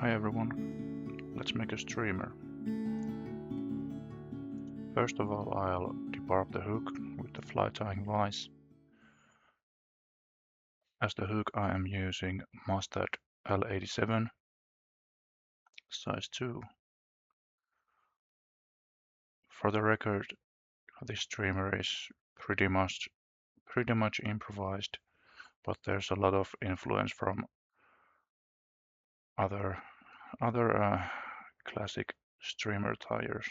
Hi everyone, let's make a streamer. First of all, I'll debarb the hook with the fly tying vise. As the hook I am using Mustad L87 size 2. For the record, this streamer is pretty much improvised, but there's a lot of influence from other classic streamer tyers.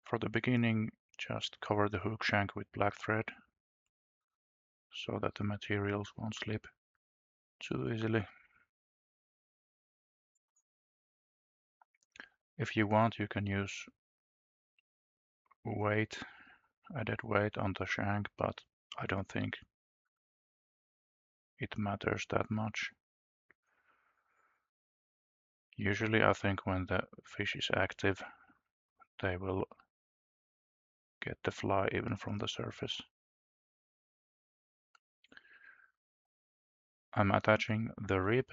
For the beginning, just cover the hook shank with black thread so that the materials won't slip too easily. If you want, you can use added weight on the shank, but I don't think it matters that much. Usually I think when the fish is active, they will get the fly even from the surface. I'm attaching the rib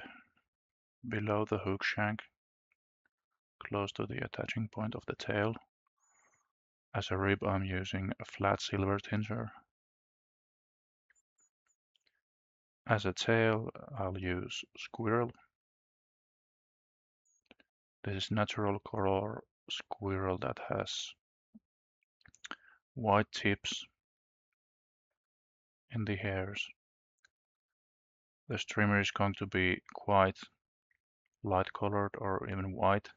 below the hook shank, close to the attaching point of the tail. As a rib, I'm using a flat silver tinsel. As a tail, I'll use Squirrel. This is natural color squirrel that has white tips in the hairs. The streamer is going to be quite light colored or even white,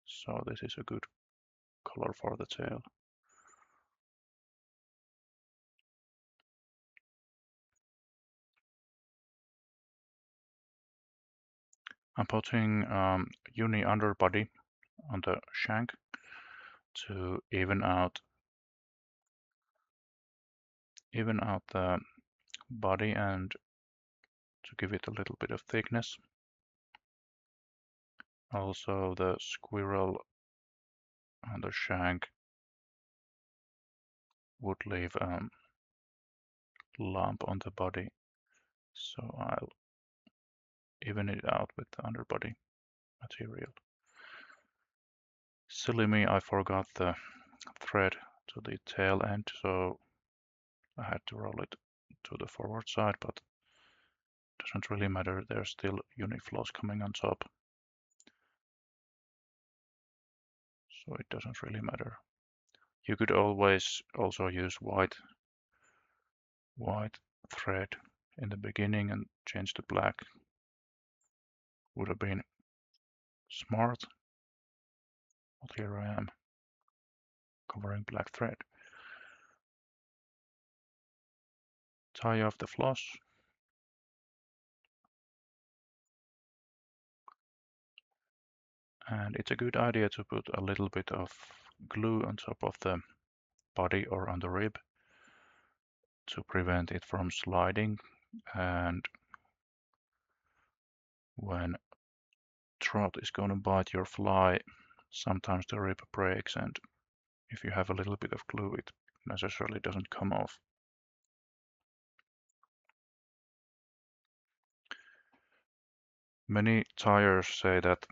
so this is a good color for the tail. I'm putting uni underbody on the shank to even out the body and to give it a little bit of thickness. Also, the squirrel on the shank would leave a lump on the body, so I'll even it out with the underbody material. Silly me, I forgot the thread to the tail end, so I had to roll it to the forward side, but it doesn't really matter, there's still Floss coming on top, so it doesn't really matter. You could always also use white thread in the beginning and change to black. Would have been smart, but here I am covering black thread. Tie off the floss. And it's a good idea to put a little bit of glue on top of the body or on the rib to prevent it from sliding, and when trout is going to bite your fly, sometimes the rib breaks, and if you have a little bit of glue, it necessarily doesn't come off. Many tyers say that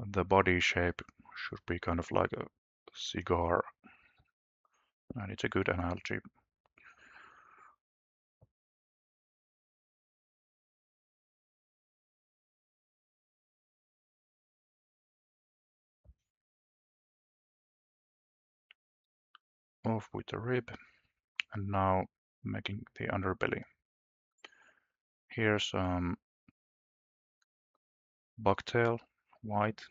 the body shape should be kind of like a cigar, and it's a good analogy. Off with the rib, and now making the underbelly. Here's some bucktail, white.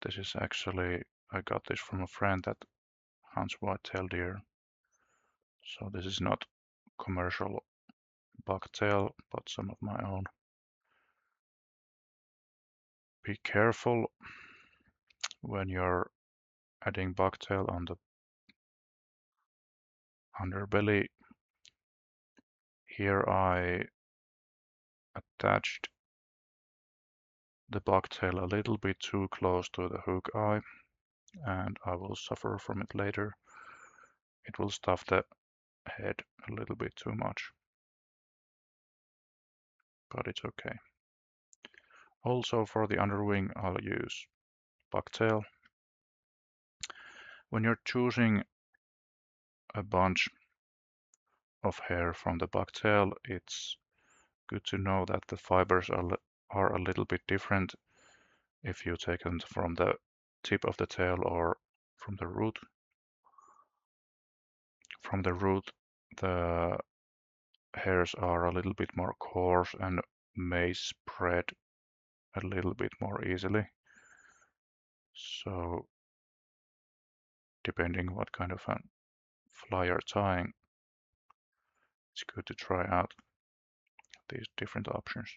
This is actually, I got this from a friend that hunts white-tailed deer. So this is not commercial bucktail, but some of my own. Be careful when you're adding bucktail on the underbelly. Here I attached the bucktail a little bit too close to the hook eye, and I will suffer from it later. It will stuff the head a little bit too much, but it's okay. Also for the underwing, I'll use bucktail. When you're choosing a bunch of hair from the bucktail, it's good to know that the fibers are a little bit different if you take them from the tip of the tail or from the root. From the root, the hairs are a little bit more coarse and may spread a little bit more easily. So depending what kind of a fly you're tying, it's good to try out these different options.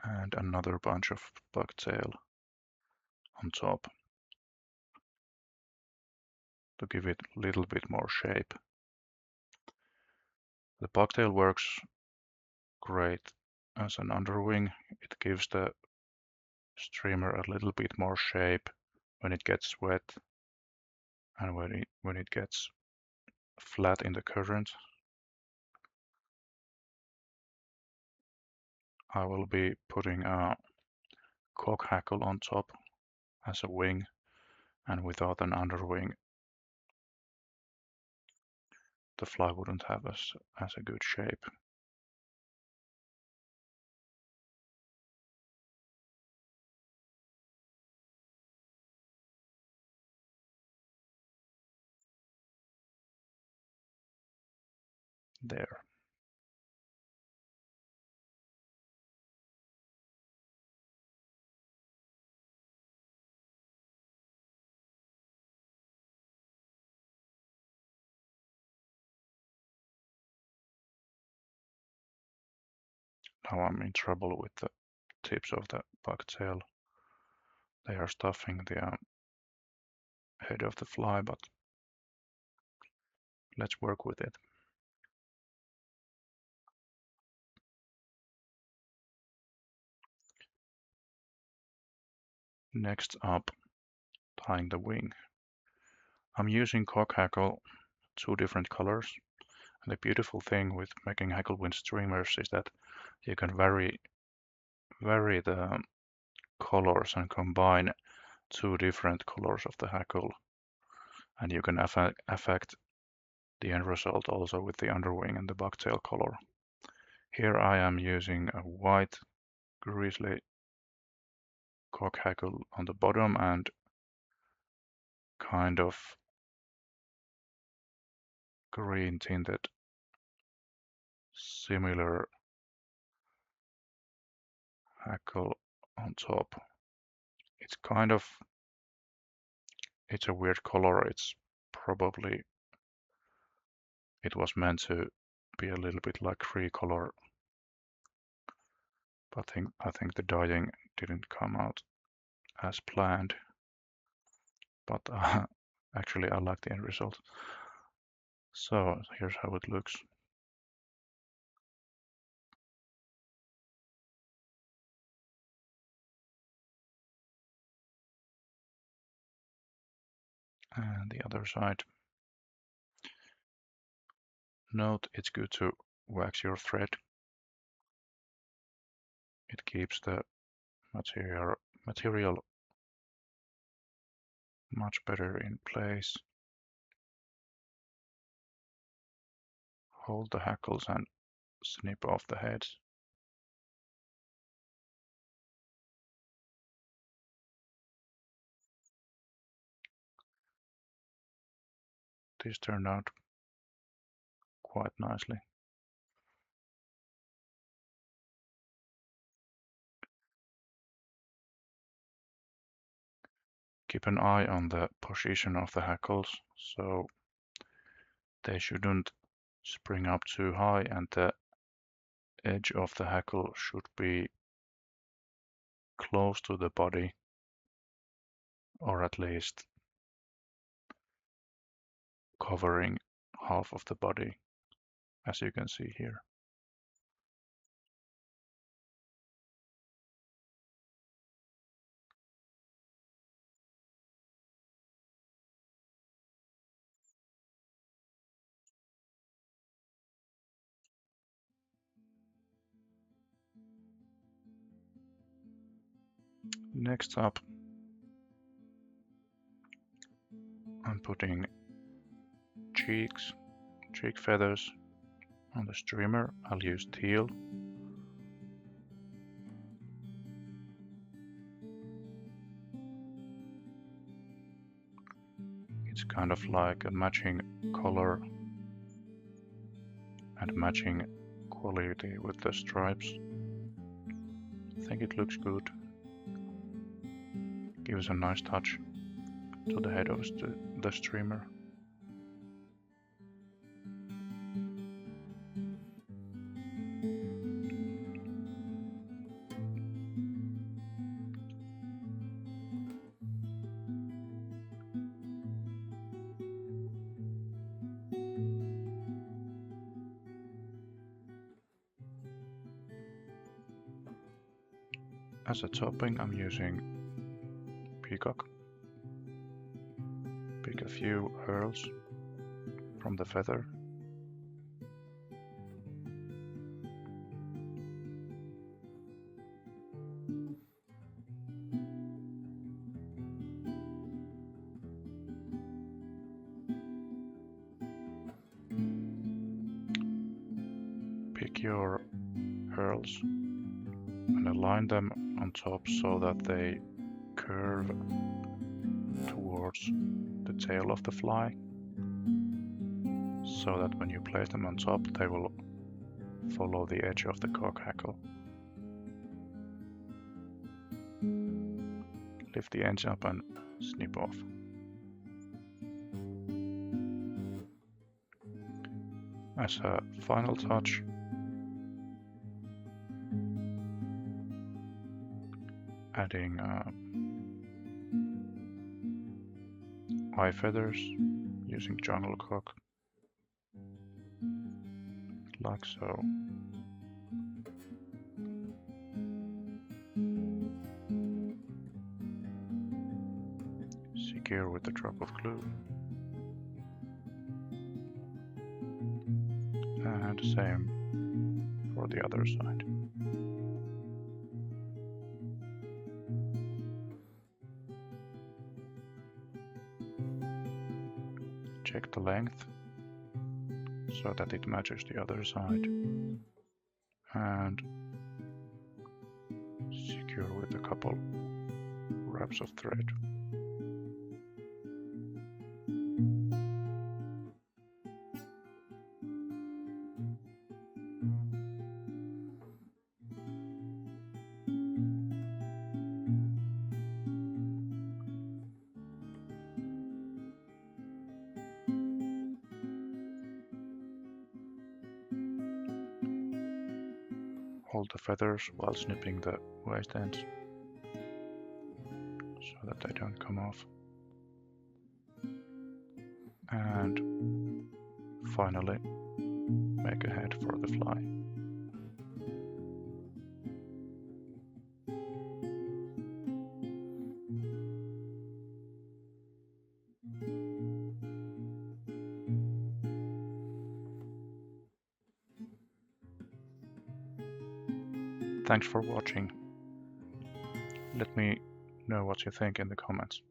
And another bunch of bucktail on top to give it a little bit more shape. The bucktail works great as an underwing. It gives the streamer a little bit more shape when it gets wet and when it gets flat in the current. I will be putting a cock hackle on top as a wing, and without an underwing the fly wouldn't have as a good shape. There. Now I'm in trouble with the tips of the bucktail. They are stuffing the head of the fly, but let's work with it. Next up, tying the wing. I'm using cock hackle, 2 different colors. And the beautiful thing with making hackle wind streamers is that you can vary the colors and combine 2 different colors of the hackle, and you can affect the end result also with the underwing and the bucktail color. Here I am using a white grizzly cock hackle on the bottom and kind of green tinted similar hackle on top. It's it's a weird color. It's probably, it was meant to be a little bit like cree color, but I think the dyeing didn't come out as planned. But actually I like the end result. So here's how it looks. And the other side. Note it's good to wax your thread. It keeps the material much better in place. Hold the hackles and snip off the heads. This turned out quite nicely. Keep an eye on the position of the hackles, so they shouldn't spring up too high, and the edge of the hackle should be close to the body, or at least covering half of the body, as you can see here. Next up, I'm putting cheek feathers on the streamer. I'll use Teal. It's kind of like a matching color and matching quality with the stripes. I think it looks good. Gives a nice touch to the head of the streamer. As a topping, I'm using Peacock. Pick a few curls from the feather. Pick your curls and align them on top so that they curve towards the tail of the fly, so that when you place them on top they will follow the edge of the cock hackle. Lift the ends up and snip off. As a final touch, adding eye feathers using jungle cock, like so. Secure with a drop of glue. And same for the other side. Check the length so that it matches the other side, and secure with a couple wraps of thread. Hold the feathers while snipping the waist ends so that they don't come off. And finally, make a head for the fly. Thanks for watching. Let me know what you think in the comments.